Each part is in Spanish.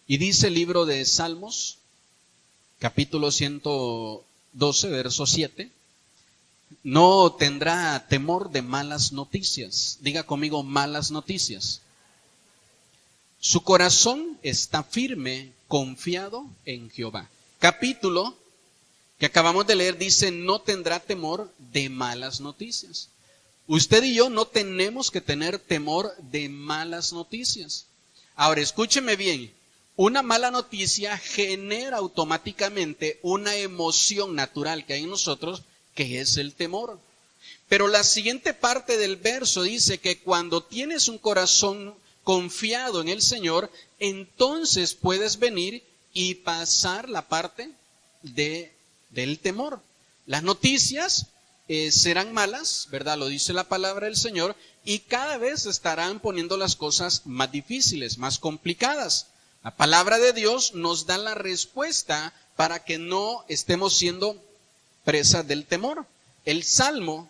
Y dice el libro de Salmos, capítulo 112, verso 7, no tendrá temor de malas noticias. Diga conmigo, malas noticias. Su corazón está firme, confiado en Jehová. Capítulo que acabamos de leer dice, no tendrá temor de malas noticias. Usted y yo no tenemos que tener temor de malas noticias. Ahora, escúcheme bien. Una mala noticia genera automáticamente una emoción natural que hay en nosotros, que es el temor. Pero la siguiente parte del verso dice que cuando tienes un corazón confiado en el Señor, entonces puedes venir y pasar la parte del temor. Las noticias serán malas, ¿verdad? Lo dice la palabra del Señor, y cada vez estarán poniendo las cosas más difíciles, más complicadas. La palabra de Dios nos da la respuesta para que no estemos siendo presas del temor. El Salmo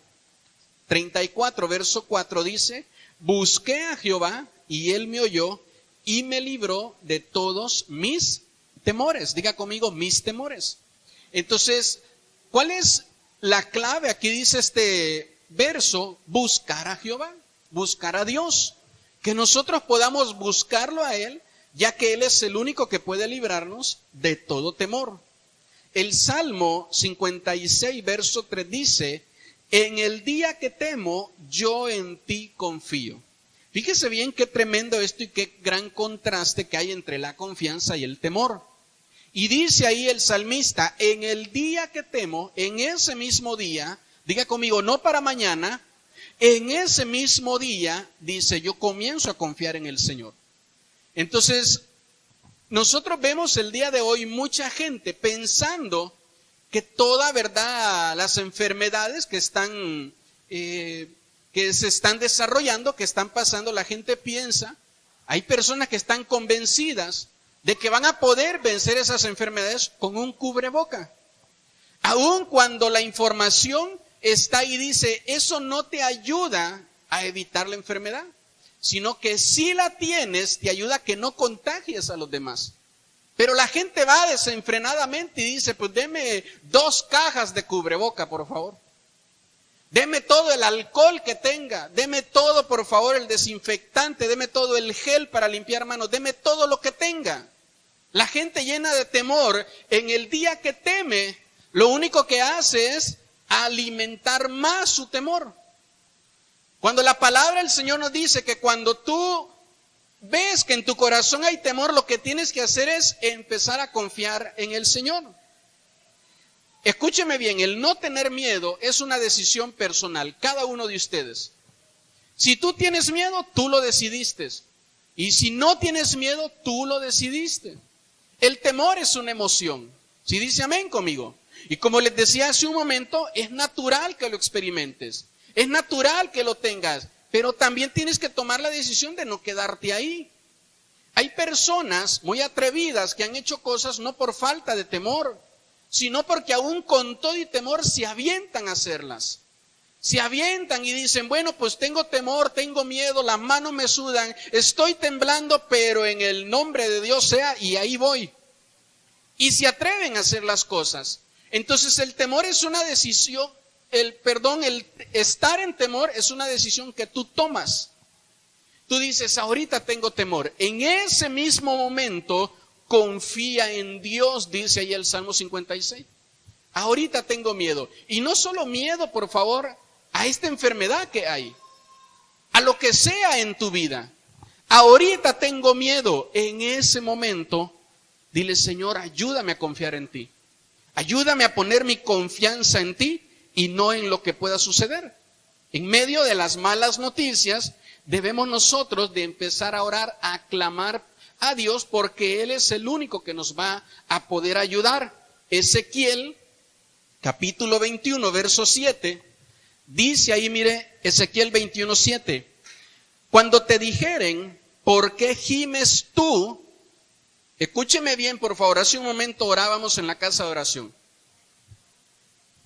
34, verso 4 dice, busqué a Jehová y él me oyó y me libró de todos mis temores. Diga conmigo, mis temores. Entonces, ¿cuál es la clave? Aquí dice este verso, buscar a Jehová, buscar a Dios. Que nosotros podamos buscarlo a Él, ya que Él es el único que puede librarnos de todo temor. El Salmo 56, verso 3 dice, en el día que temo, yo en ti confío. Fíjese bien qué tremendo esto y qué gran contraste que hay entre la confianza y el temor. Y dice ahí el salmista, en el día que temo, en ese mismo día, diga conmigo, no para mañana, en ese mismo día, dice, yo comienzo a confiar en el Señor. Entonces, nosotros vemos el día de hoy mucha gente pensando que toda verdad, las enfermedades que se están desarrollando, que están pasando, la gente piensa, hay personas que están convencidas de que van a poder vencer esas enfermedades con un cubreboca. Aun cuando la información está ahí, dice, eso no te ayuda a evitar la enfermedad, sino que si la tienes, te ayuda a que no contagies a los demás. Pero la gente va desenfrenadamente y dice, pues deme 2 cajas de cubreboca, por favor. Deme todo el alcohol que tenga, deme todo, por favor, el desinfectante, deme todo el gel para limpiar manos, deme todo lo que tenga. La gente llena de temor, en el día que teme, lo único que hace es alimentar más su temor. Cuando la palabra del Señor nos dice que cuando tú ves que en tu corazón hay temor, lo que tienes que hacer es empezar a confiar en el Señor. Escúcheme bien, el no tener miedo es una decisión personal, cada uno de ustedes. Si tú tienes miedo, tú lo decidiste. Y si no tienes miedo, tú lo decidiste. El temor es una emoción. ¿Sí dice amén conmigo? Y como les decía hace un momento, es natural que lo experimentes. Es natural que lo tengas. Pero también tienes que tomar la decisión de no quedarte ahí. Hay personas muy atrevidas que han hecho cosas no por falta de temor, sino porque aún con todo y temor se avientan a hacerlas. Se avientan y dicen, bueno, pues tengo temor, tengo miedo, las manos me sudan, estoy temblando, pero en el nombre de Dios sea, y ahí voy. Y se atreven a hacer las cosas. Entonces el temor es una decisión, el estar en temor es una decisión que tú tomas. Tú dices, ahorita tengo temor. En ese mismo momento, confía en Dios, dice ahí el Salmo 56. Ahorita tengo miedo. Y no solo miedo, por favor, a esta enfermedad que hay, a lo que sea en tu vida. Ahorita tengo miedo. En ese momento, dile, Señor, ayúdame a confiar en ti. Ayúdame a poner mi confianza en ti y no en lo que pueda suceder. En medio de las malas noticias, debemos nosotros de empezar a orar, a clamar a Dios, porque Él es el único que nos va a poder ayudar. Ezequiel, capítulo 21, verso 7, dice ahí, mire, Ezequiel 21, 7, cuando te dijeren, ¿por qué gimes tú? Escúcheme bien, por favor. Hace un momento orábamos en la casa de oración.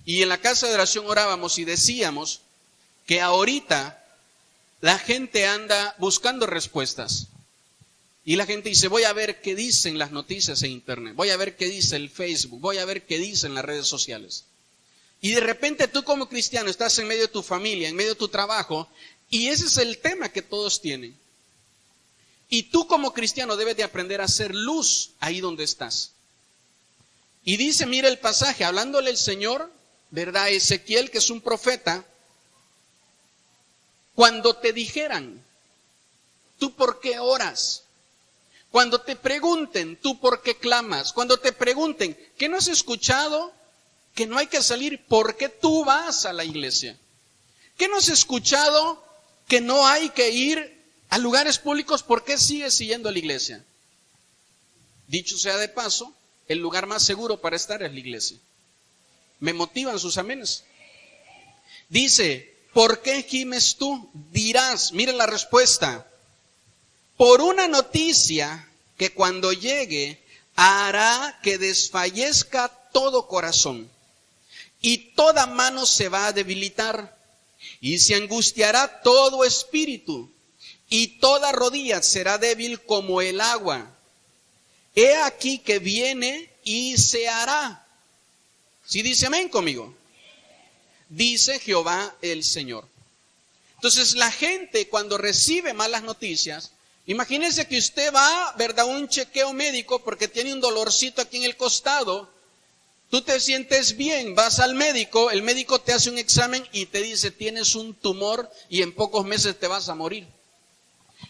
Y en la casa de oración orábamos y decíamos que ahorita la gente anda buscando respuestas. Y la gente dice, voy a ver qué dicen las noticias en internet, voy a ver qué dice el Facebook, voy a ver qué dicen las redes sociales. Y de repente tú como cristiano estás en medio de tu familia, en medio de tu trabajo, y ese es el tema que todos tienen. Y tú como cristiano debes de aprender a hacer luz ahí donde estás. Y dice, mira el pasaje, hablándole el Señor, ¿verdad? Ezequiel, que es un profeta, cuando te dijeran, ¿tú por qué oras? Cuando te pregunten, ¿tú por qué clamas? Cuando te pregunten, ¿qué no has escuchado? Que no hay que salir, ¿por qué tú vas a la iglesia? ¿Qué no has escuchado? Que no hay que ir a lugares públicos, ¿por qué sigues siguiendo a la iglesia? Dicho sea de paso, el lugar más seguro para estar es la iglesia. ¿Me motivan sus amenes? Dice, ¿por qué gimes tú? Dirás, mire la respuesta. Por una noticia que cuando llegue hará que desfallezca todo corazón y toda mano se va a debilitar y se angustiará todo espíritu y toda rodilla será débil como el agua. He aquí que viene y se hará. ¿Sí dice amén conmigo? Dice Jehová el Señor. Entonces la gente cuando recibe malas noticias, imagínense que usted va, ¿verdad?, a un chequeo médico porque tiene un dolorcito aquí en el costado. Tú te sientes bien, vas al médico, el médico te hace un examen y te dice, tienes un tumor y en pocos meses te vas a morir.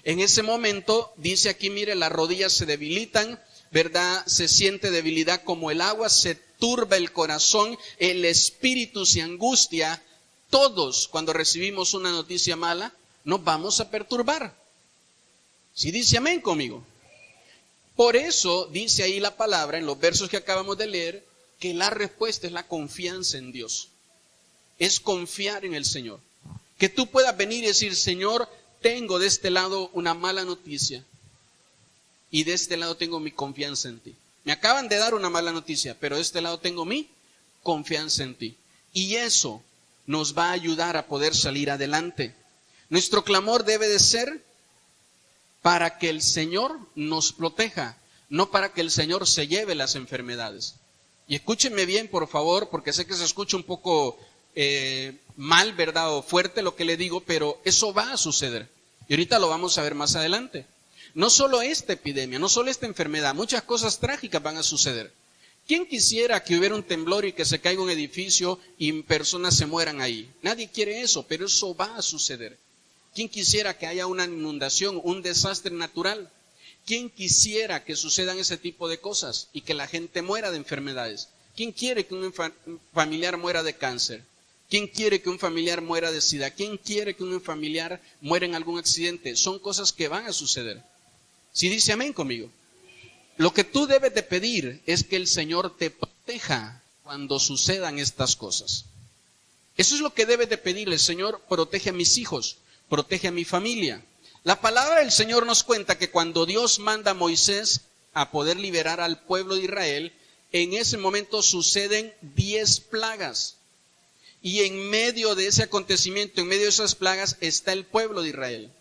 En ese momento, dice aquí, mire, las rodillas se debilitan, ¿verdad? Se siente debilidad como el agua, se turba el corazón, el espíritu se angustia. Todos, cuando recibimos una noticia mala, nos vamos a perturbar. ¿Sí dice amén conmigo? Por eso dice ahí la palabra, en los versos que acabamos de leer, que la respuesta es la confianza en Dios. Es confiar en el Señor. Que tú puedas venir y decir, Señor, tengo de este lado una mala noticia y de este lado tengo mi confianza en ti. Me acaban de dar una mala noticia, pero de este lado tengo mi confianza en ti. Y eso nos va a ayudar a poder salir adelante. Nuestro clamor debe de ser para que el Señor nos proteja, no para que el Señor se lleve las enfermedades. Y escúchenme bien, por favor, porque sé que se escucha un poco mal, ¿verdad?, o fuerte lo que le digo, pero eso va a suceder. Y ahorita lo vamos a ver más adelante. No solo esta epidemia, no solo esta enfermedad, muchas cosas trágicas van a suceder. ¿Quién quisiera que hubiera un temblor y que se caiga un edificio y personas se mueran ahí? Nadie quiere eso, pero eso va a suceder. ¿Quién quisiera que haya una inundación, un desastre natural? ¿Quién quisiera que sucedan ese tipo de cosas y que la gente muera de enfermedades? ¿Quién quiere que un familiar muera de cáncer? ¿Quién quiere que un familiar muera de SIDA? ¿Quién quiere que un familiar muera en algún accidente? Son cosas que van a suceder. ¿Sí dice amén conmigo? Lo que tú debes de pedir es que el Señor te proteja cuando sucedan estas cosas. Eso es lo que debes de pedirle. Señor, protege a mis hijos, protege a mi familia. La palabra del Señor nos cuenta que cuando Dios manda a Moisés a poder liberar al pueblo de Israel, en ese momento suceden 10 plagas. Y en medio de ese acontecimiento, en medio de esas plagas, está el pueblo de Israel.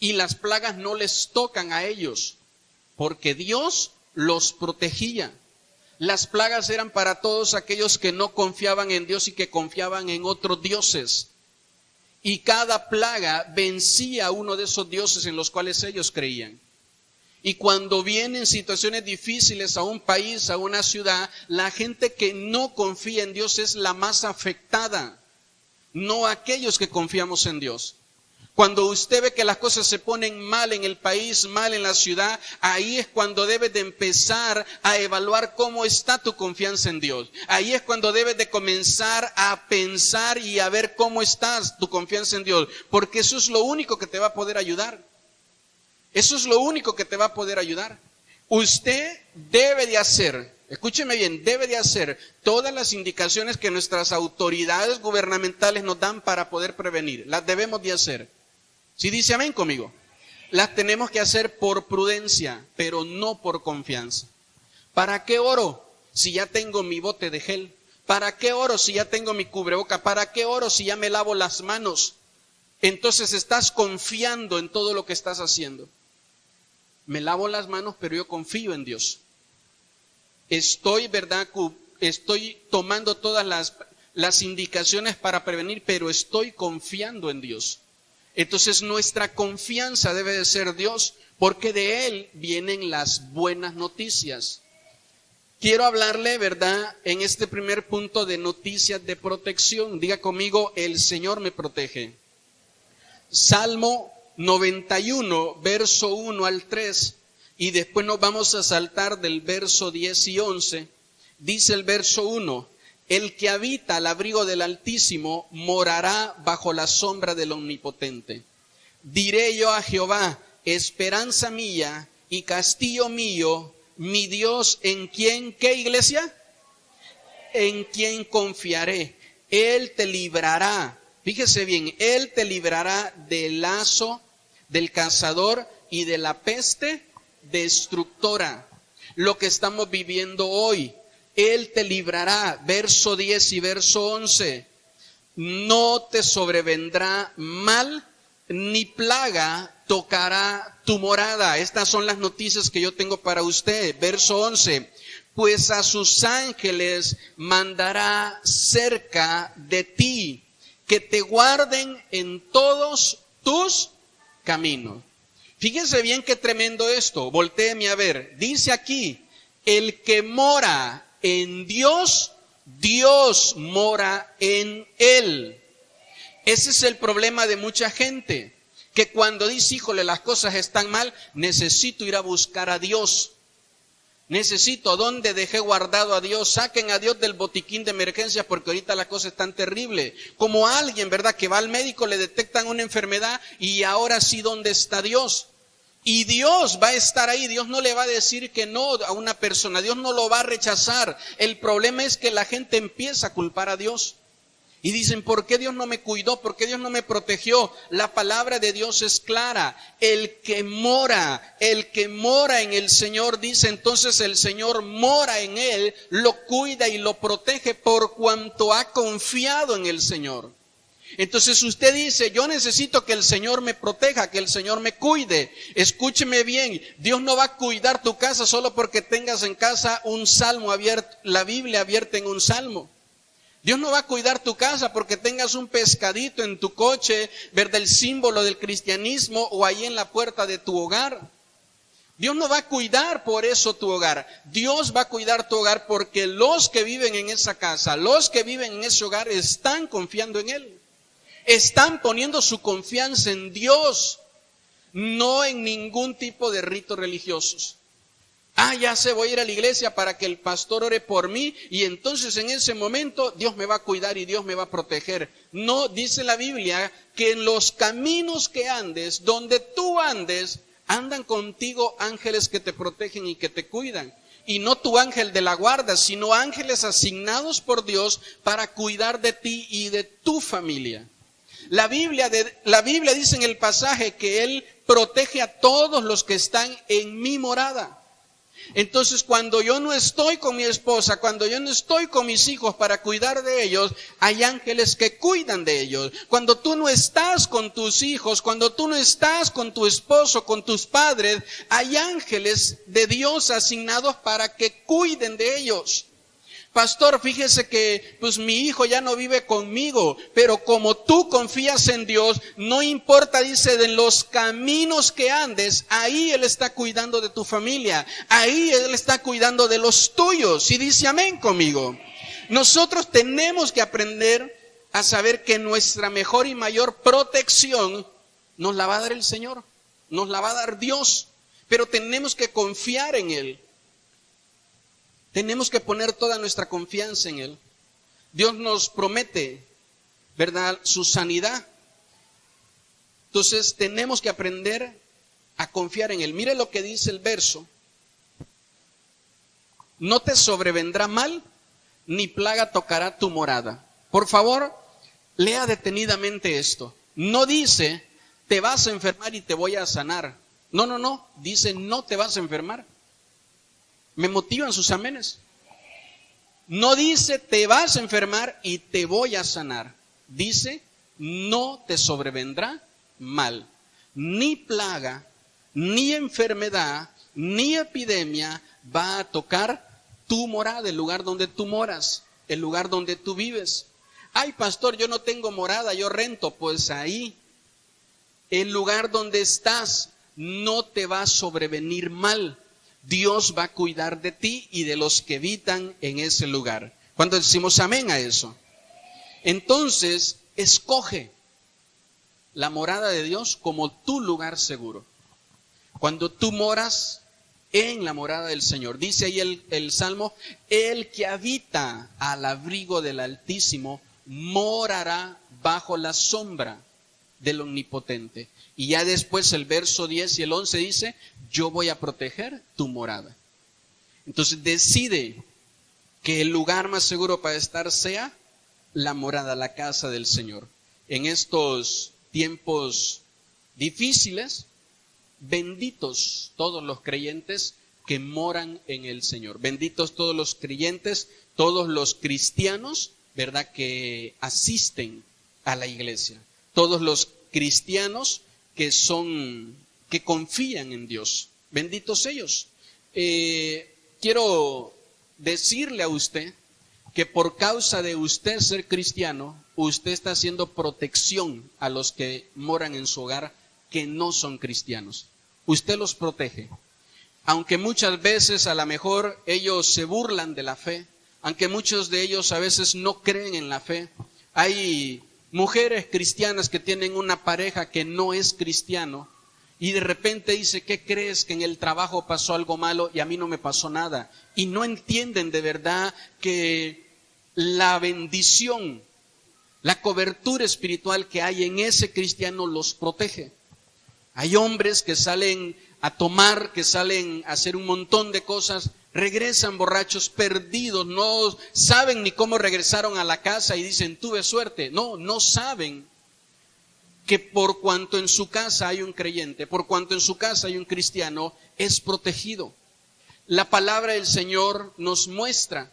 Y las plagas no les tocan a ellos, porque Dios los protegía. Las plagas eran para todos aquellos que no confiaban en Dios y que confiaban en otros dioses. Y cada plaga vencía a uno de esos dioses en los cuales ellos creían. Y cuando vienen situaciones difíciles a un país, a una ciudad, la gente que no confía en Dios es la más afectada, no aquellos que confiamos en Dios. Cuando usted ve que las cosas se ponen mal en el país, mal en la ciudad, ahí es cuando debes de empezar a evaluar cómo está tu confianza en Dios. Ahí es cuando debes de comenzar a pensar y a ver cómo estás tu confianza en Dios, porque eso es lo único que te va a poder ayudar. Eso es lo único que te va a poder ayudar. Usted debe de hacer, escúcheme bien, debe de hacer todas las indicaciones que nuestras autoridades gubernamentales nos dan para poder prevenir. Las debemos de hacer. ¿Sí dice amén conmigo? Las tenemos que hacer por prudencia, pero no por confianza. ¿Para qué oro si ya tengo mi bote de gel? ¿Para qué oro si ya tengo mi cubreboca? ¿Para qué oro si ya me lavo las manos? Entonces estás confiando en todo lo que estás haciendo. me lavo las manos, pero yo confío en Dios. Estoy, ¿verdad? Estoy tomando todas las indicaciones para prevenir, pero estoy confiando en Dios. Entonces nuestra confianza debe de ser Dios, porque de Él vienen las buenas noticias. Quiero hablarle, ¿verdad?, en este primer punto de noticias de protección. Diga conmigo, el Señor me protege. Salmo 91, verso 1 al 3, y después nos vamos a saltar del verso 10 y 11. Dice el verso 1, el que habita al abrigo del Altísimo morará bajo la sombra del Omnipotente. Diré yo a Jehová, esperanza mía y castillo mío, mi Dios, ¿en quién? ¿Qué, iglesia? En quien confiaré. Él te librará. Fíjese bien, Él te librará del lazo, del cazador y de la peste destructora. Lo que estamos viviendo hoy. Él te librará. Verso 10 y verso 11. No te sobrevendrá mal, ni plaga tocará tu morada. Estas son las noticias que yo tengo para usted. Verso 11. Pues a sus ángeles mandará cerca de ti, que te guarden en todos tus caminos. Fíjese bien qué tremendo esto. Voltéeme a ver. Dice aquí, el que mora en Dios, Dios mora en él. Ese es el problema de mucha gente, que cuando dice, híjole, las cosas están mal, necesito ir a buscar a Dios. Necesito, ¿dónde dejé guardado a Dios? Saquen a Dios del botiquín de emergencias porque ahorita la cosa es tan terrible. Como alguien, ¿verdad?, que va al médico, le detectan una enfermedad y ahora sí, ¿dónde está Dios? Y Dios va a estar ahí, Dios no le va a decir que no a una persona, Dios no lo va a rechazar. El problema es que la gente empieza a culpar a Dios. Y dicen, ¿por qué Dios no me cuidó? ¿Por qué Dios no me protegió? La palabra de Dios es clara. El que mora en el Señor, dice, entonces el Señor mora en él, lo cuida y lo protege por cuanto ha confiado en el Señor. Entonces usted dice, yo necesito que el Señor me proteja, que el Señor me cuide. Escúcheme bien, Dios no va a cuidar tu casa solo porque tengas en casa un salmo abierto, la Biblia abierta en un salmo. Dios no va a cuidar tu casa porque tengas un pescadito en tu coche, ¿verdad?, el símbolo del cristianismo, o ahí en la puerta de tu hogar. Dios no va a cuidar por eso tu hogar. Dios va a cuidar tu hogar porque los que viven en esa casa, los que viven en ese hogar están confiando en Él. Están poniendo su confianza en Dios, no en ningún tipo de ritos religiosos. Ya sé, voy a ir a la iglesia para que el pastor ore por mí y entonces en ese momento Dios me va a cuidar y Dios me va a proteger. No, dice la Biblia que en los caminos que andes, donde tú andes, andan contigo ángeles que te protegen y que te cuidan. Y no tu ángel de la guarda, sino ángeles asignados por Dios para cuidar de ti y de tu familia. La Biblia dice en el pasaje que Él protege a todos los que están en mi morada. Entonces, cuando yo no estoy con mi esposa, cuando yo no estoy con mis hijos para cuidar de ellos, hay ángeles que cuidan de ellos. Cuando tú no estás con tus hijos, cuando tú no estás con tu esposo, con tus padres, hay ángeles de Dios asignados para que cuiden de ellos. Pastor, fíjese que pues mi hijo ya no vive conmigo, pero como tú confías en Dios, no importa, dice, de los caminos que andes, ahí Él está cuidando de tu familia, ahí Él está cuidando de los tuyos. Y dice amén conmigo. Nosotros tenemos que aprender a saber que nuestra mejor y mayor protección nos la va a dar el Señor, nos la va a dar Dios, pero tenemos que confiar en Él. Tenemos que poner toda nuestra confianza en Él. Dios nos promete, ¿verdad?, su sanidad. Entonces tenemos que aprender a confiar en Él. Mire lo que dice el verso. No te sobrevendrá mal, ni plaga tocará tu morada. Por favor, lea detenidamente esto. No dice, te vas a enfermar y te voy a sanar. No. Dice, no te vas a enfermar. Me motivan sus amenes. No dice, te vas a enfermar y te voy a sanar. Dice, no te sobrevendrá mal, ni plaga, ni enfermedad, ni epidemia va a tocar tu morada, el lugar donde tú moras, el lugar donde tú vives. Ay, pastor, yo no tengo morada, yo rento. Pues ahí, el lugar donde estás, no te va a sobrevenir mal. Dios va a cuidar de ti y de los que habitan en ese lugar. ¿Cuándo decimos amén a eso? Entonces, escoge la morada de Dios como tu lugar seguro. Cuando tú moras en la morada del Señor, dice ahí el Salmo, el que habita al abrigo del Altísimo morará bajo la sombra del Omnipotente. Y ya después el verso 10 y el 11 dice, yo voy a proteger tu morada. Entonces decide que el lugar más seguro para estar sea la morada, la casa del Señor. En estos tiempos difíciles, benditos todos los creyentes que moran en el Señor. Benditos todos los creyentes, todos los cristianos, ¿verdad?, que asisten a la iglesia. Todos los cristianos que confían en Dios. Benditos ellos. Quiero decirle a usted que por causa de usted ser cristiano, usted está haciendo protección a los que moran en su hogar que no son cristianos. Usted los protege. Aunque muchas veces a lo mejor ellos se burlan de la fe, aunque muchos de ellos a veces no creen en la fe. Hay mujeres cristianas que tienen una pareja que no es cristiano y de repente dice, ¿qué crees? Que en el trabajo pasó algo malo y a mí no me pasó nada. Y no entienden de verdad que la bendición, la cobertura espiritual que hay en ese cristiano los protege. Hay hombres que salen a tomar, que salen a hacer un montón de cosas, regresan borrachos, perdidos, no saben ni cómo regresaron a la casa y dicen, tuve suerte. No saben que por cuanto en su casa hay un creyente, por cuanto en su casa hay un cristiano, es protegido. La palabra del Señor nos muestra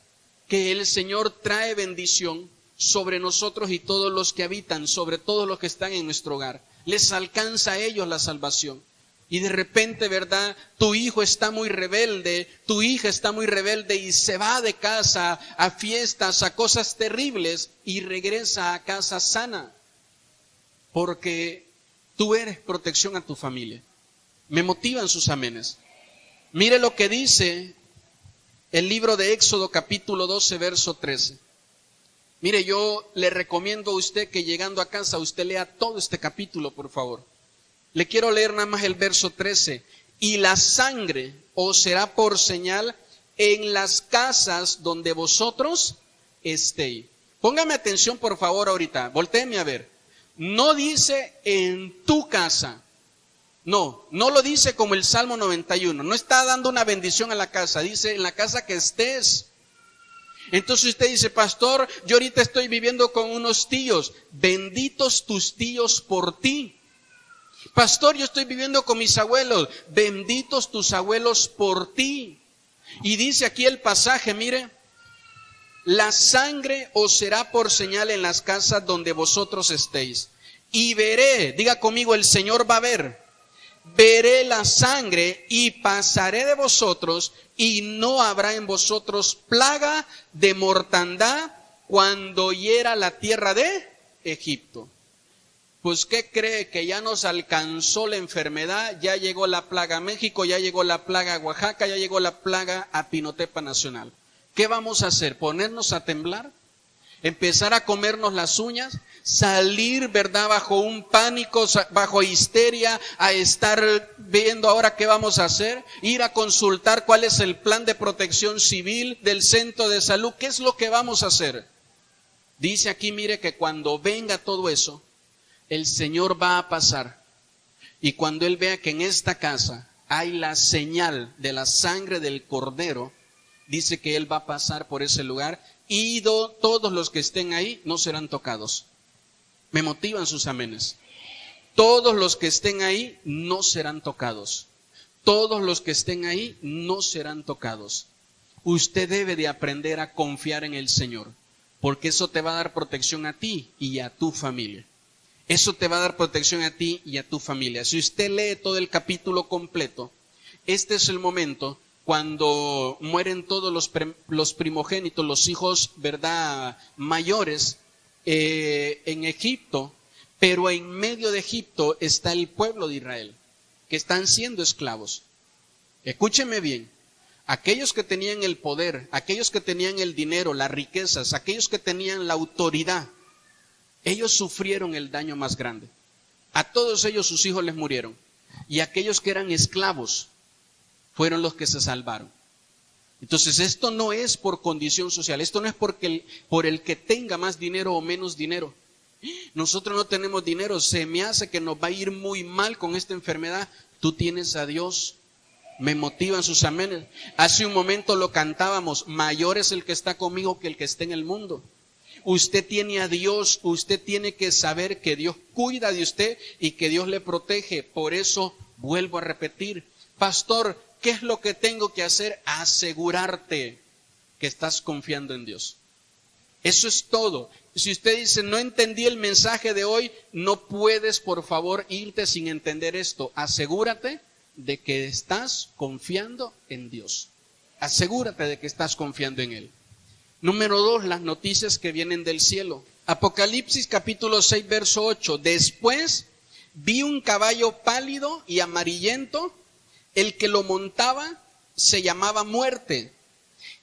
que el Señor trae bendición sobre nosotros y todos los que habitan, sobre todos los que están en nuestro hogar. Les alcanza a ellos la salvación. Y de repente, ¿verdad? Tu hijo está muy rebelde, tu hija está muy rebelde y se va de casa a fiestas, a cosas terribles y regresa a casa sana. Porque tú eres protección a tu familia. Me motivan sus amenes. Mire lo que dice el libro de Éxodo capítulo 12, verso 13. Mire, yo le recomiendo a usted que llegando a casa usted lea todo este capítulo, por favor. Le quiero leer nada más el verso 13. Y la sangre os será por señal en las casas donde vosotros estéis. Póngame atención, por favor, ahorita. Voltéeme a ver. No dice en tu casa. No lo dice como el Salmo 91. No está dando una bendición a la casa. Dice en la casa que estés. Entonces usted dice, pastor, yo ahorita estoy viviendo con unos tíos. Benditos tus tíos por ti. Pastor, yo estoy viviendo con mis abuelos. Benditos tus abuelos por ti. Y dice aquí el pasaje, mire, la sangre os será por señal en las casas donde vosotros estéis. Y veré, diga conmigo, el Señor va a ver. Veré la sangre y pasaré de vosotros y no habrá en vosotros plaga de mortandad cuando hiera la tierra de Egipto. Pues ¿qué cree? Que ya nos alcanzó la enfermedad, ya llegó la plaga a México, ya llegó la plaga a Oaxaca, ya llegó la plaga a Pinotepa Nacional. ¿Qué vamos a hacer? ¿Ponernos a temblar? ¿Empezar a comernos las uñas? ¿Salir, verdad, bajo un pánico, bajo histeria, a estar viendo ahora qué vamos a hacer? ¿Ir a consultar cuál es el plan de protección civil del centro de salud? ¿Qué es lo que vamos a hacer? Dice aquí, mire, que cuando venga todo eso, el Señor va a pasar. Y cuando Él vea que en esta casa hay la señal de la sangre del Cordero, dice que Él va a pasar por ese lugar y todos los que estén ahí no serán tocados. Me motivan sus amenes. Todos los que estén ahí no serán tocados. Todos los que estén ahí no serán tocados. Usted debe de aprender a confiar en el Señor, porque eso te va a dar protección a ti y a tu familia. Eso te va a dar protección a ti y a tu familia. Si usted lee todo el capítulo completo, este es el momento cuando mueren todos los primogénitos, los hijos, ¿verdad?, mayores en Egipto, pero en medio de Egipto está el pueblo de Israel, que están siendo esclavos. Escúcheme bien, aquellos que tenían el poder, aquellos que tenían el dinero, las riquezas, aquellos que tenían la autoridad, ellos sufrieron el daño más grande. A todos ellos sus hijos les murieron. Y aquellos que eran esclavos fueron los que se salvaron. Entonces esto no es por condición social, esto no es por el que tenga más dinero o menos dinero. Nosotros no tenemos dinero, se me hace que nos va a ir muy mal con esta enfermedad. Tú tienes a Dios. Me motivan sus amenes. Hace un momento lo cantábamos, mayor es el que está conmigo que el que está en el mundo. Usted tiene a Dios, usted tiene que saber que Dios cuida de usted y que Dios le protege. Por eso vuelvo a repetir, pastor, ¿qué es lo que tengo que hacer? Asegurarte que estás confiando en Dios. Eso es todo. Si usted dice, no entendí el mensaje de hoy, no puedes, por favor, irte sin entender esto. Asegúrate de que estás confiando en Dios. Asegúrate de que estás confiando en Él. Número 2, las noticias que vienen del cielo. Apocalipsis capítulo 6, verso 8. Después vi un caballo pálido y amarillento. El que lo montaba se llamaba Muerte.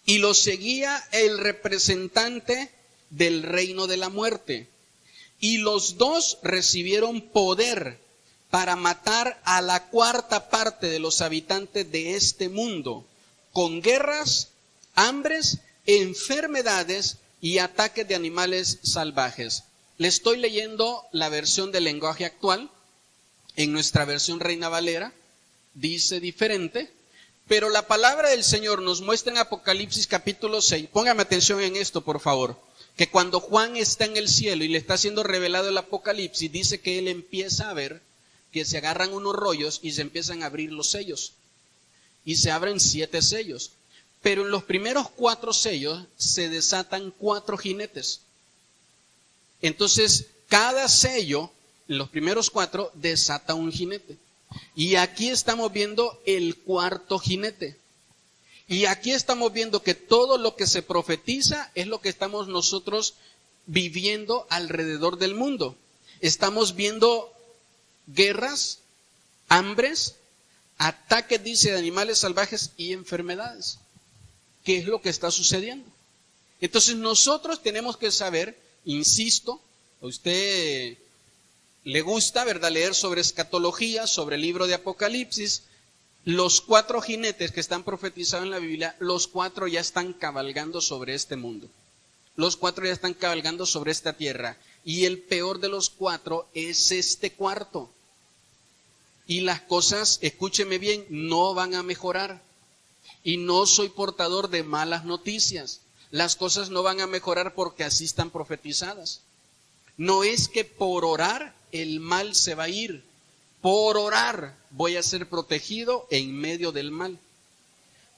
Y lo seguía el representante del reino de la muerte. Y los dos recibieron poder para matar a la cuarta parte de los habitantes de este mundo, con guerras, hambres, enfermedades y ataques de animales salvajes. Le estoy leyendo la versión del lenguaje actual. En nuestra versión Reina Valera dice diferente, pero la palabra del Señor nos muestra en Apocalipsis capítulo 6, póngame atención en esto por favor, que cuando Juan está en el cielo y le está siendo revelado el Apocalipsis, dice que él empieza a ver que se agarran unos rollos y se empiezan a abrir los sellos, y se abren 7 sellos. Pero en los primeros 4 sellos se desatan 4 jinetes. Entonces, cada sello, en los primeros 4, desata un jinete. Y aquí estamos viendo el 4.º jinete. Y aquí estamos viendo que todo lo que se profetiza es lo que estamos nosotros viviendo alrededor del mundo. Estamos viendo guerras, hambres, ataques, dice, de animales salvajes y enfermedades. ¿Qué es lo que está sucediendo? Entonces nosotros tenemos que saber, insisto, a usted le gusta, ¿verdad?, leer sobre escatología, sobre el libro de Apocalipsis. Los 4 jinetes que están profetizados en la Biblia, los 4 ya están cabalgando sobre este mundo. Los 4 ya están cabalgando sobre esta tierra. Y el peor de los 4 es este cuarto. Y las cosas, escúcheme bien, no van a mejorar. Y no soy portador de malas noticias. Las cosas no van a mejorar porque así están profetizadas. No es que por orar el mal se va a ir. Por orar voy a ser protegido en medio del mal.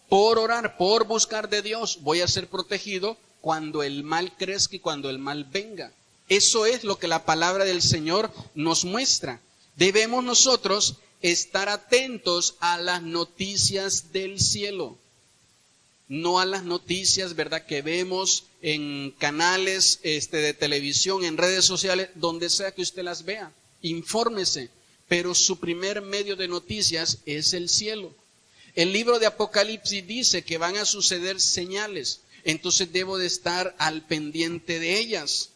Por orar, por buscar de Dios, voy a ser protegido cuando el mal crezca y cuando el mal venga. Eso es lo que la palabra del Señor nos muestra. Debemos nosotros estar atentos a las noticias del cielo, no a las noticias, ¿verdad?, que vemos en canales de televisión, en redes sociales, donde sea que usted las vea. Infórmese, pero su primer medio de noticias es el cielo. El libro de Apocalipsis dice que van a suceder señales, entonces debo de estar al pendiente de ellas.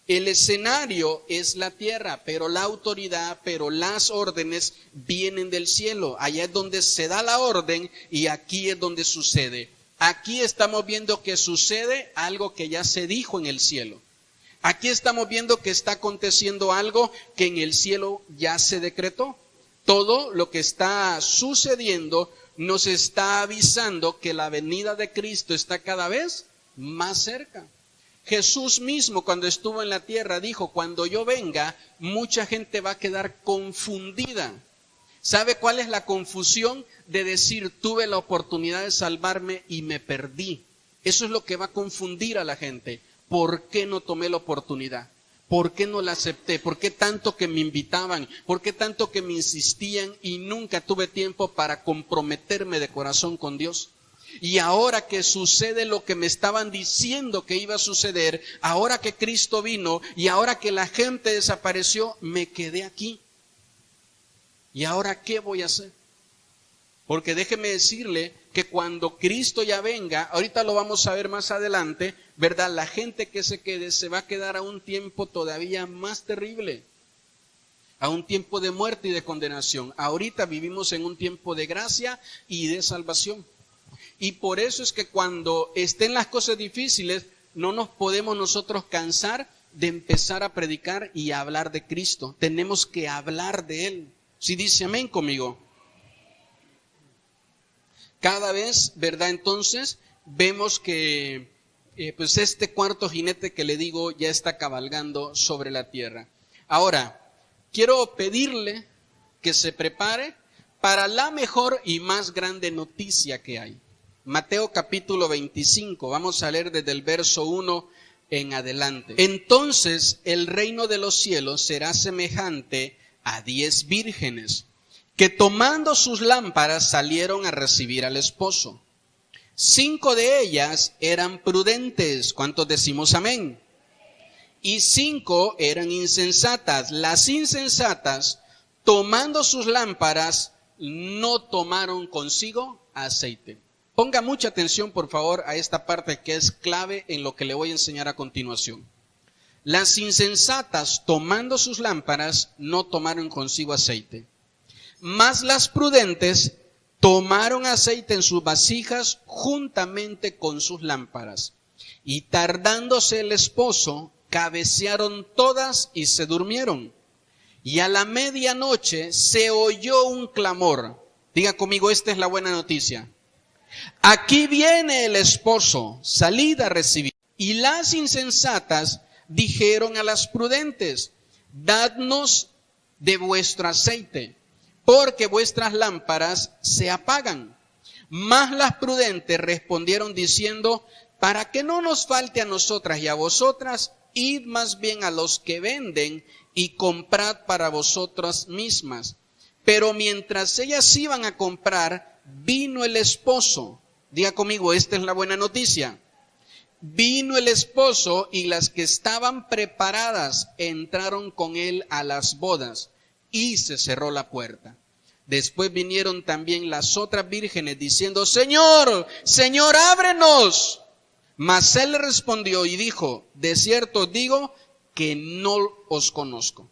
El escenario es la tierra, pero la autoridad, pero las órdenes vienen del cielo. Allá es donde se da la orden y aquí es donde sucede. Aquí estamos viendo que sucede algo que ya se dijo en el cielo. Aquí estamos viendo que está aconteciendo algo que en el cielo ya se decretó. Todo lo que está sucediendo nos está avisando que la venida de Cristo está cada vez más cerca. Jesús mismo, cuando estuvo en la tierra, dijo, cuando yo venga, mucha gente va a quedar confundida. ¿Sabe cuál es la confusión? De decir, tuve la oportunidad de salvarme y me perdí. Eso es lo que va a confundir a la gente. ¿Por qué no tomé la oportunidad? ¿Por qué no la acepté? ¿Por qué tanto que me invitaban? ¿Por qué tanto que me insistían y nunca tuve tiempo para comprometerme de corazón con Dios? Y ahora que sucede lo que me estaban diciendo que iba a suceder, ahora que Cristo vino y ahora que la gente desapareció, me quedé aquí. ¿Y ahora qué voy a hacer? Porque déjeme decirle que cuando Cristo ya venga, ahorita lo vamos a ver más adelante, ¿verdad? La gente que se quede se va a quedar a un tiempo todavía más terrible, a un tiempo de muerte y de condenación. Ahorita vivimos en un tiempo de gracia y de salvación. Y por eso es que cuando estén las cosas difíciles, no nos podemos nosotros cansar de empezar a predicar y a hablar de Cristo. Tenemos que hablar de Él. Si dice amén conmigo. Cada vez, ¿verdad? Entonces, vemos que pues este cuarto jinete que le digo ya está cabalgando sobre la tierra. Ahora, quiero pedirle que se prepare para la mejor y más grande noticia que hay. Mateo capítulo 25, vamos a leer desde el verso 1 en adelante. Entonces el reino de los cielos será semejante a 10 vírgenes, que tomando sus lámparas salieron a recibir al esposo. 5 de ellas eran prudentes, ¿cuántos decimos amén? Y 5 eran insensatas. Las insensatas, tomando sus lámparas, no tomaron consigo aceite. Ponga mucha atención, por favor, a esta parte que es clave en lo que le voy a enseñar a continuación. Las insensatas, tomando sus lámparas, no tomaron consigo aceite. Mas las prudentes tomaron aceite en sus vasijas juntamente con sus lámparas. Y tardándose el esposo, cabecearon todas y se durmieron. Y a la medianoche se oyó un clamor. Diga conmigo, esta es la buena noticia. Aquí viene el esposo, salid a recibir. Y las insensatas dijeron a las prudentes, dadnos de vuestro aceite, porque vuestras lámparas se apagan. Mas las prudentes respondieron diciendo, para que no nos falte a nosotras y a vosotras, id más bien a los que venden y comprad para vosotras mismas. Pero mientras ellas iban a comprar, vino el esposo. Diga conmigo, esta es la buena noticia. Vino el esposo y las que estaban preparadas entraron con él a las bodas y se cerró la puerta. Después vinieron también las otras vírgenes diciendo, Señor, Señor, ábrenos. Mas él le respondió y dijo, de cierto os digo que no os conozco.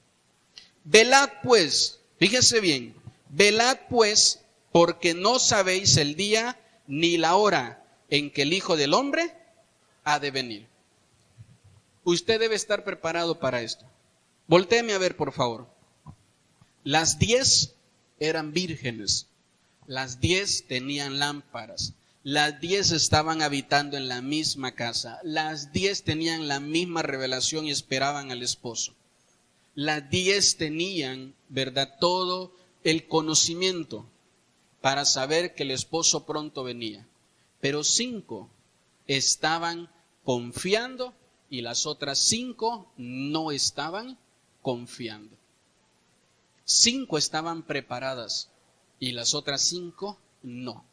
Velad pues, fíjese bien, velad pues, porque no sabéis el día ni la hora en que el Hijo del Hombre ha de venir. Usted debe estar preparado para esto. Voltéeme a ver, por favor. Las 10 eran vírgenes. Las 10 tenían lámparas. Las 10 estaban habitando en la misma casa. Las 10 tenían la misma revelación y esperaban al esposo. Las 10 tenían, ¿verdad?, todo el conocimiento para saber que el esposo pronto venía. Pero 5 estaban confiando y las otras 5 no estaban confiando. 5 estaban preparadas y las otras 5 no.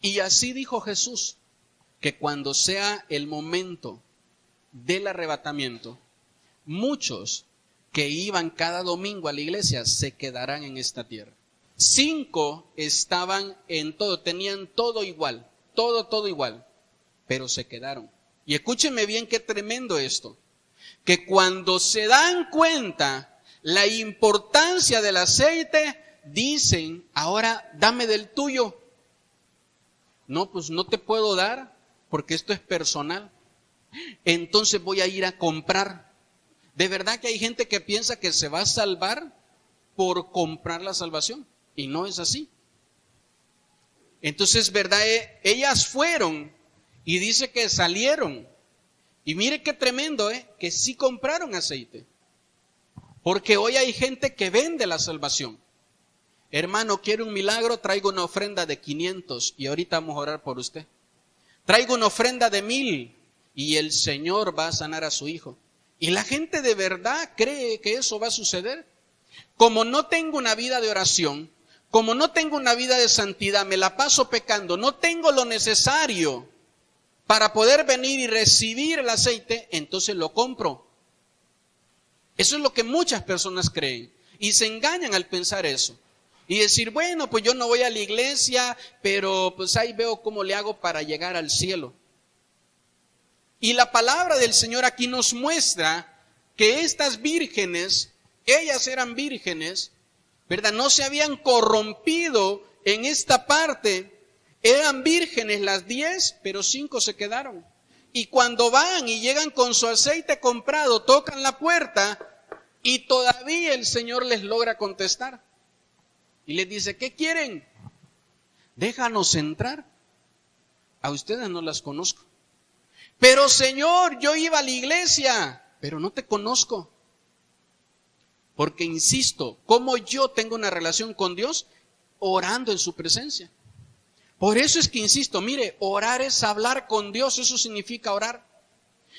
Y así dijo Jesús, que cuando sea el momento del arrebatamiento, muchos que iban cada domingo a la iglesia se quedarán en esta tierra. 5 estaban en todo, tenían todo igual, todo igual, pero se quedaron. Y escúcheme bien qué tremendo esto, que cuando se dan cuenta la importancia del aceite, dicen, ahora dame del tuyo. No, pues no te puedo dar porque esto es personal. Entonces voy a ir a comprar. De verdad que hay gente que piensa que se va a salvar por comprar la salvación. Y no es así. Entonces, ¿verdad? Ellas fueron y dice que salieron. Y mire qué tremendo, que sí compraron aceite. Porque hoy hay gente que vende la salvación. Hermano, ¿quiere un milagro? Traigo una ofrenda de 500 y ahorita vamos a orar por usted. Traigo una ofrenda de 1000 y el Señor va a sanar a su hijo. Y la gente de verdad cree que eso va a suceder. Como no tengo una vida de oración, como no tengo una vida de santidad, me la paso pecando, no tengo lo necesario para poder venir y recibir el aceite, entonces lo compro. Eso es lo que muchas personas creen y se engañan al pensar eso. Y decir, bueno, pues yo no voy a la iglesia, pero pues ahí veo cómo le hago para llegar al cielo. Y la palabra del Señor aquí nos muestra que estas vírgenes, ellas eran vírgenes, ¿verdad? No se habían corrompido en esta parte. Eran vírgenes las 10, pero 5 se quedaron. Y cuando van y llegan con su aceite comprado, tocan la puerta y todavía el Señor les logra contestar. Y les dice, ¿qué quieren? Déjanos entrar. A ustedes no las conozco. Pero Señor, yo iba a la iglesia, pero no te conozco. Porque insisto, ¿cómo yo tengo una relación con Dios? Orando en su presencia. Por eso es que insisto, mire, orar es hablar con Dios, eso significa orar.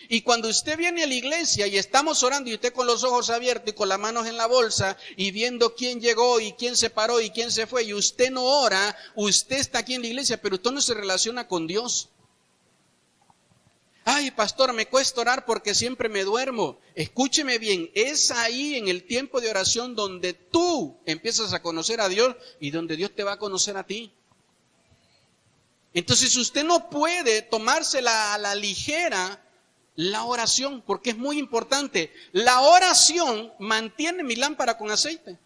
Y cuando usted viene a la iglesia y estamos orando y usted con los ojos abiertos y con las manos en la bolsa y viendo quién llegó y quién se paró y quién se fue y usted no ora, usted está aquí en la iglesia, pero usted no se relaciona con Dios. Ay, pastor, me cuesta orar porque siempre me duermo. Escúcheme bien, es ahí en el tiempo de oración donde tú empiezas a conocer a Dios y donde Dios te va a conocer a ti. Entonces usted no puede tomársela a la ligera la oración, porque es muy importante. La oración mantiene mi lámpara con aceite.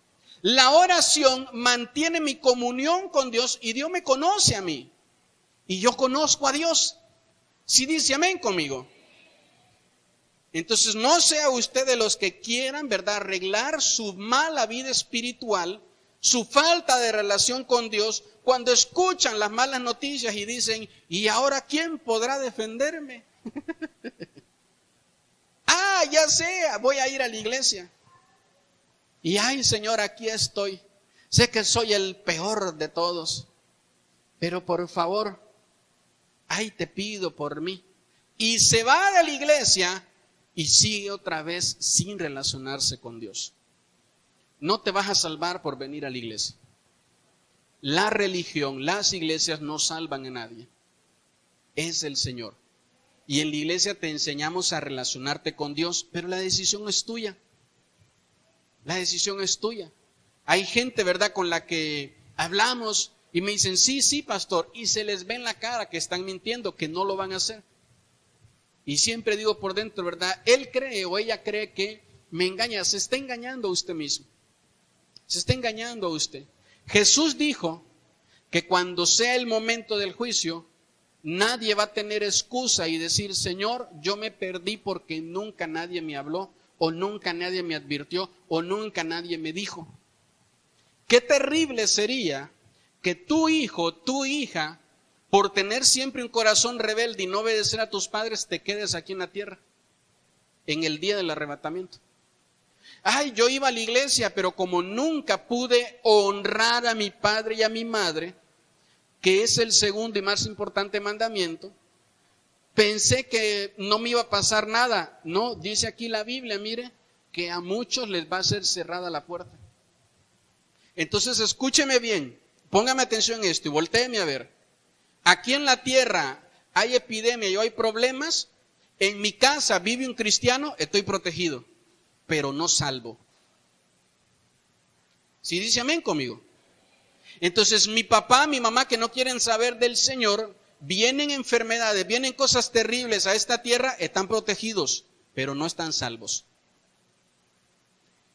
La oración mantiene mi comunión con Dios y Dios me conoce a mí. Y yo conozco a Dios. Si dice amén conmigo. Entonces no sea usted de los que quieran, ¿verdad?, arreglar su mala vida espiritual, su falta de relación con Dios, cuando escuchan las malas noticias y dicen, ¿y ahora quién podrá defenderme? Ya sé, voy a ir a la iglesia. Y ay, Señor, aquí estoy. Sé que soy el peor de todos, pero por favor, ay, te pido por mí. Y se va de la iglesia y sigue otra vez sin relacionarse con Dios. No te vas a salvar por venir a la iglesia. La religión, las iglesias no salvan a nadie. Es el Señor. Y en la iglesia te enseñamos a relacionarte con Dios, pero la decisión es tuya. La decisión es tuya. Hay gente, ¿verdad?, con la que hablamos y me dicen, sí, pastor, y se les ve en la cara que están mintiendo, que no lo van a hacer. Y siempre digo por dentro, ¿verdad?, él cree o ella cree que me engaña, se está engañando a usted mismo. Se está engañando a usted. Jesús dijo que cuando sea el momento del juicio, nadie va a tener excusa y decir, Señor, yo me perdí porque nunca nadie me habló, o nunca nadie me advirtió, o nunca nadie me dijo. Qué terrible sería que tu hijo, tu hija, por tener siempre un corazón rebelde y no obedecer a tus padres, te quedes aquí en la tierra, en el día del arrebatamiento. Ay, yo iba a la iglesia, pero como nunca pude honrar a mi padre y a mi madre, que es el segundo y más importante mandamiento, pensé que no me iba a pasar nada. No, dice aquí la Biblia, mire, que a muchos les va a ser cerrada la puerta. Entonces escúcheme bien, póngame atención en esto y voltéeme a ver. Aquí en la tierra hay epidemia y hay problemas. En mi casa vive un cristiano, estoy protegido, pero no salvo. ¿Sí dice amén conmigo? Entonces mi papá, mi mamá que no quieren saber del Señor, vienen enfermedades, vienen cosas terribles a esta tierra, están protegidos, pero no están salvos.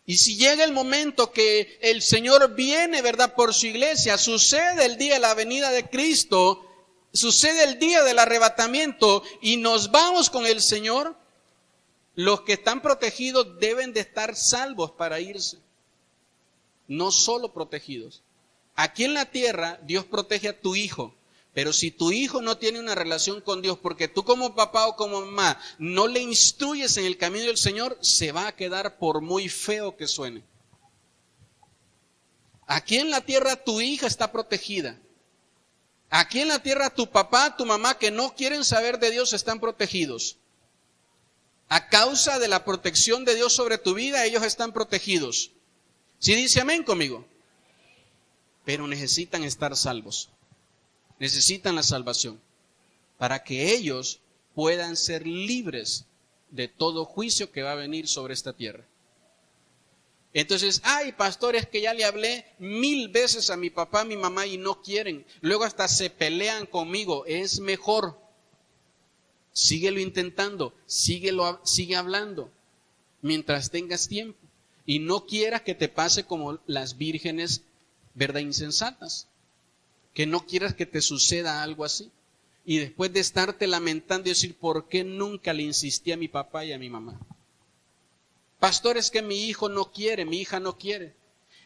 Y si llega el momento que el Señor viene, ¿verdad?, por su iglesia, sucede el día de la venida de Cristo, sucede el día del arrebatamiento y nos vamos con el Señor, los que están protegidos deben de estar salvos para irse, no solo protegidos. Aquí en la tierra Dios protege a tu hijo, pero si tu hijo no tiene una relación con Dios, porque tú como papá o como mamá no le instruyes en el camino del Señor, se va a quedar por muy feo que suene. Aquí en la tierra tu hija está protegida. Aquí en la tierra tu papá, tu mamá que no quieren saber de Dios están protegidos. A causa de la protección de Dios sobre tu vida, ellos están protegidos. ¿Sí dice amén conmigo? Pero necesitan estar salvos. Necesitan la salvación para que ellos puedan ser libres de todo juicio que va a venir sobre esta tierra. Entonces, ay, pastores, que ya le hablé 1000 veces a mi papá, a mi mamá y no quieren. Luego hasta se pelean conmigo. Es mejor. Síguelo intentando, sigue hablando mientras tengas tiempo. Y no quieras que te pase como las vírgenes, ¿verdad?, insensatas. Que no quieras que te suceda algo así. Y después de estarte lamentando y decir, ¿por qué nunca le insistí a mi papá y a mi mamá? Pastor, es que mi hijo no quiere, mi hija no quiere.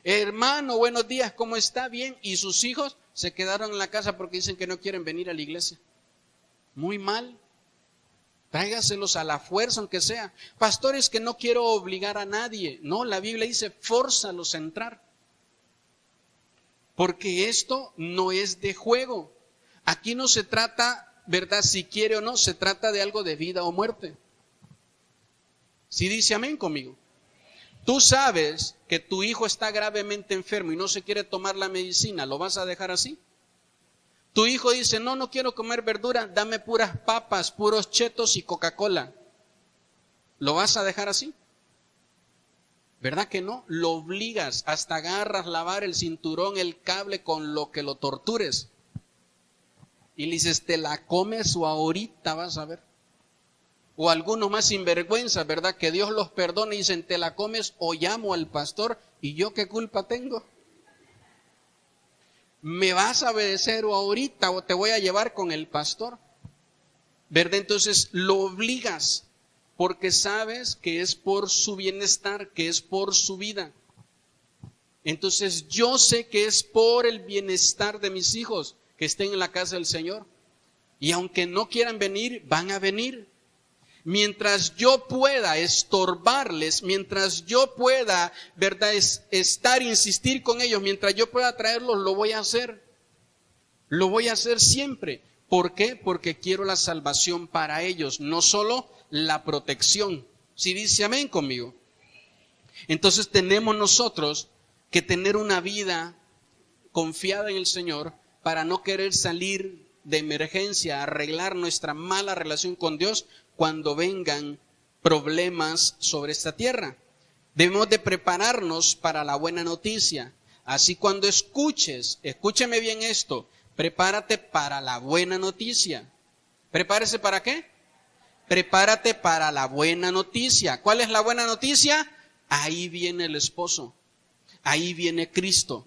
Hermano, buenos días, ¿cómo está? Bien. Y sus hijos se quedaron en la casa porque dicen que no quieren venir a la iglesia. Muy mal. Tráigaselos a la fuerza, aunque sea. Pastor, es que no quiero obligar a nadie. No, la Biblia dice, fórzalos a entrar. Porque esto no es de juego. Aquí no se trata, ¿verdad?, si quiere o no, se trata de algo de vida o muerte. ¿Sí dice amén conmigo? Tú sabes que tu hijo está gravemente enfermo y no se quiere tomar la medicina, ¿lo vas a dejar así? Tu hijo dice, no quiero comer verdura, dame puras papas, puros chetos y Coca-Cola. ¿Lo vas a dejar así? ¿Verdad que no? Lo obligas, hasta agarras lavar el cinturón, el cable con lo que lo tortures. Y le dices, ¿te la comes o ahorita vas a ver? O algunos más sinvergüenza, ¿verdad? Que Dios los perdone y dicen, ¿te la comes o llamo al pastor? ¿Y yo qué culpa tengo? ¿Me vas a obedecer o ahorita o te voy a llevar con el pastor? ¿Verdad? Entonces lo obligas porque sabes que es por su bienestar, que es por su vida. Entonces yo sé que es por el bienestar de mis hijos que estén en la casa del Señor. Y aunque no quieran venir, van a venir. Mientras yo pueda estorbarles, mientras yo pueda, ¿verdad?, insistir con ellos, mientras yo pueda traerlos, lo voy a hacer. Lo voy a hacer siempre. ¿Por qué? Porque quiero la salvación para ellos, no solo la protección. ¿Sí dice amén conmigo? Entonces tenemos nosotros que tener una vida confiada en el Señor para no querer salir de emergencia, arreglar nuestra mala relación con Dios cuando vengan problemas sobre esta tierra. Debemos de prepararnos para la buena noticia. Así cuando escúcheme bien esto, prepárate para la buena noticia. ¿Prepárese para qué? Prepárate para la buena noticia. ¿Cuál es la buena noticia? Ahí viene el esposo. Ahí viene Cristo.